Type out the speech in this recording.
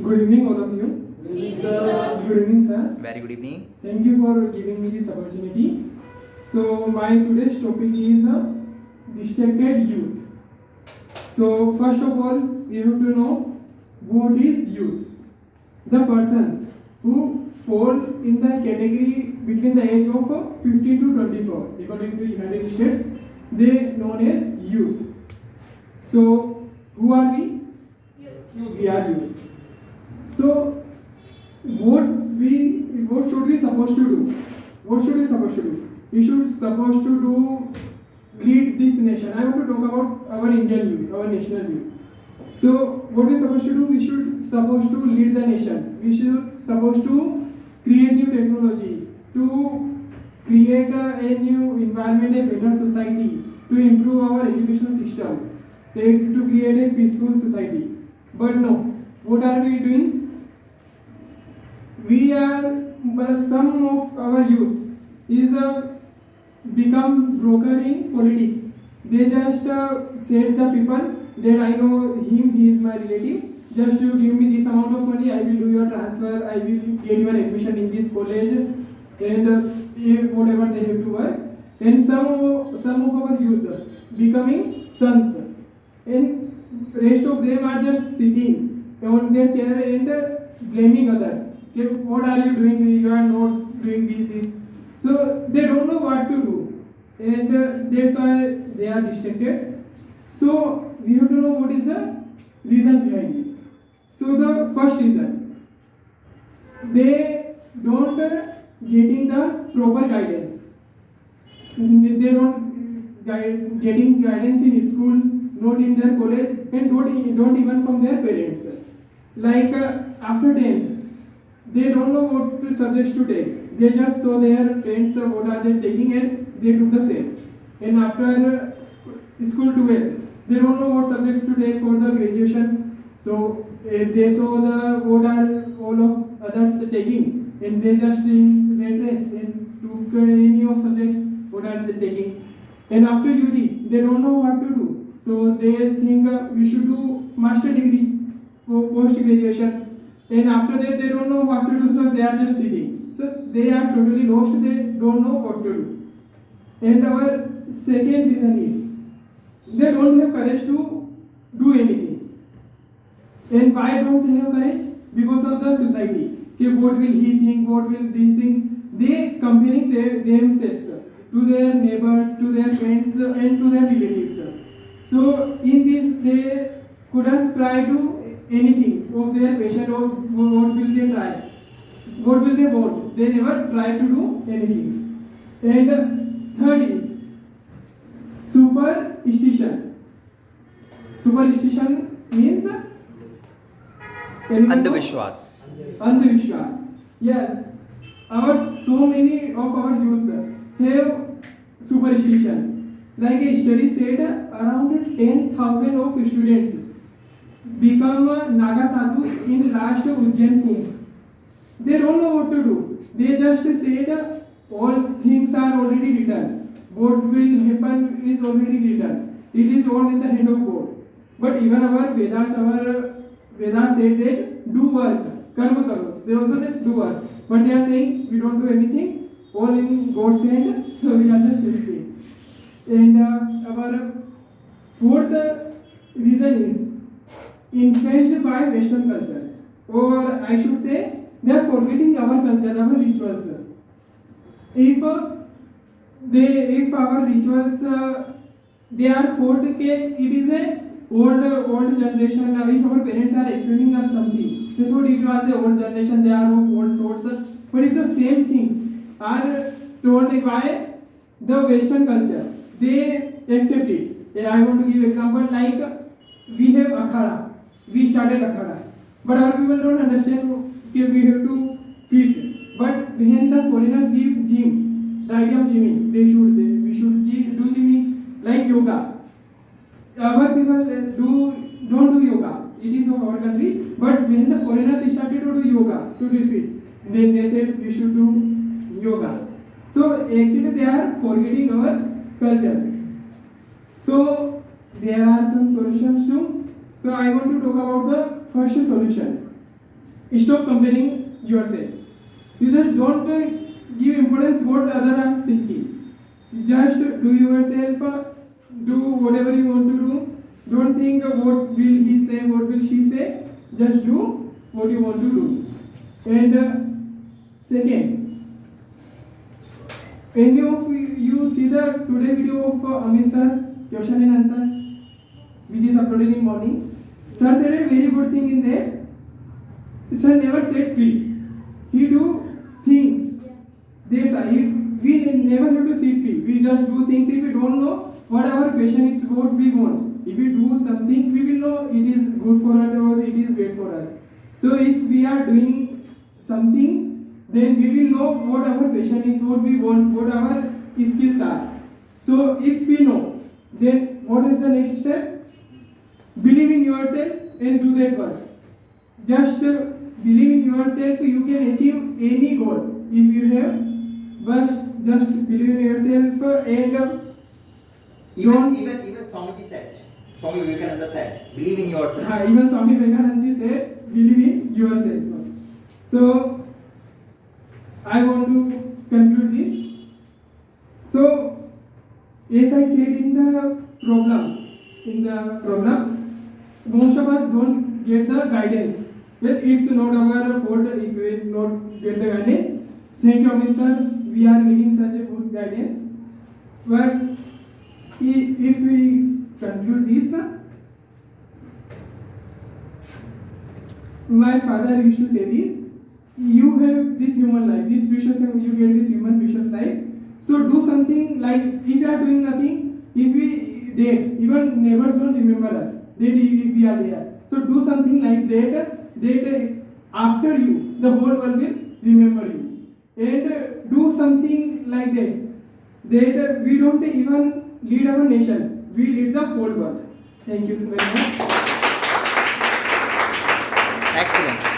Good evening, all of you. Good evening, sir. Good evening, sir. Very good evening. Thank you for giving me this opportunity. So, my today's topic is distracted youth. So, first of all, we have to know what is youth. The persons who fall in the category between the age of 15 to 24, according to United States, they known as youth. So, who are we? Youth. We are youth. So, what should we supposed to do? What should we supposed to do? We should supposed to do lead this nation. I want to talk about our Indian youth, our national youth. So, what we supposed to do? We should supposed to lead the nation. We should supposed to create new technology, to create a new environment, a better society, to improve our education system, to create a peaceful society. But no, what are we doing? We are, some of our youths is become broker in politics. They just said the people that I know him, he is my relative. Just you give me this amount of money, I will do your transfer, I will get your admission in this college, and whatever they have to work. And some of our youth becoming sons, and rest of them are just sitting on their chair and blaming others. Okay, what are you doing? You are not doing this. So they don't know what to do, and that's why they are distracted. So we have to know what is the reason behind it. So the first reason, they don't getting the proper guidance. They don't getting guidance in school, not in their college, and don't even from their parents. Like after 10th, they don't know what subjects to take. They just saw their friends what are they taking and they took the same. And after school 12, they don't know what subjects to take for the graduation. So they saw what are all of others taking, and they just in red race and took any of subjects what are they taking. And after UG, they don't know what to do. So they think we should do master degree for post graduation. And after that, they don't know what to do, so they are just sitting. So they are totally lost, they don't know what to do. And our second reason is, they don't have courage to do anything. And why don't they have courage? Because of the society. Okay, what will he think, what will they think? They comparing themselves to their neighbors, to their friends, and to their relatives. So in this, they couldn't try to anything of their passion, or what will they try, what will they want. They never try to do anything. And third is superstition. Superstition means Andhvishwas. Andhvishwas. Yes, so many of our youth have superstition. Like a study said, around 10,000 of students become Naga sadhus in last Ujjain Kumbh. They don't know what to do. They just said all things are already written. What will happen is already written. It is all in the hand of God. But even our Vedas said that do work, karma karo. They also said do work. But they are saying we don't do anything. All in God's hand. So we are just wasting. And our fourth reason is influenced by Western culture, or I should say, they are forgetting our culture, our rituals. If our rituals, they are thought that it is a old generation. If our parents are explaining us something, they thought it was a old generation. They are of old thoughts. But if the same things are told by the Western culture, they accept it. I want to give example like we have akhada. We started akhada, but our people don't understand that we have to feed. But when the foreigners give gym, the idea of gymming, we should do gymming like yoga. Our people don't do yoga. It is of our country. But when the foreigners started to do yoga to defeat, then they said we should do yoga. So actually they are forgetting our culture. So there are some solutions too. So I want to talk about the first solution. stop comparing yourself. You just don't give importance what other are thinking. Just do yourself, do whatever you want to do. Don't think what will he say, what will she say. Just do what you want to do. And second, any of you see the today video of Amit sir, question and answer, which is uploaded in morning. Sir said a very good thing in there. Sir never set free. He do things. That's why if we never have to sit free. We just do things. If we don't know what our passion is, what we want. If we do something, we will know it is good for us or it is bad for us. So if we are doing something, then we will know what our passion is, what we want, what our skills are. So if we know, then what is the next step? Believe in yourself and do that work. Just believe in yourself, you can achieve any goal if you have. But just believe in yourself and even Swamiji said, Swami Vivekananda said, believe in yourself. even Swami Vivekananda said, believe in yourself. So I want to conclude this. So as I said in the problem, most of us don't get the guidance. Well, it's not our fault if we will not get the guidance. Thank you, Amit sir. We are getting such a good guidance. But if we conclude this, my father used to say this: you have this human life, this precious, you get this human precious life. So do something like if you are doing nothing, if we dead, even neighbors don't remember us. Dead if we are there. So do something like that. That after you, the whole world will remember you. And do something like that. That we don't even lead our nation. We lead the whole world. Thank you so very much. Excellent.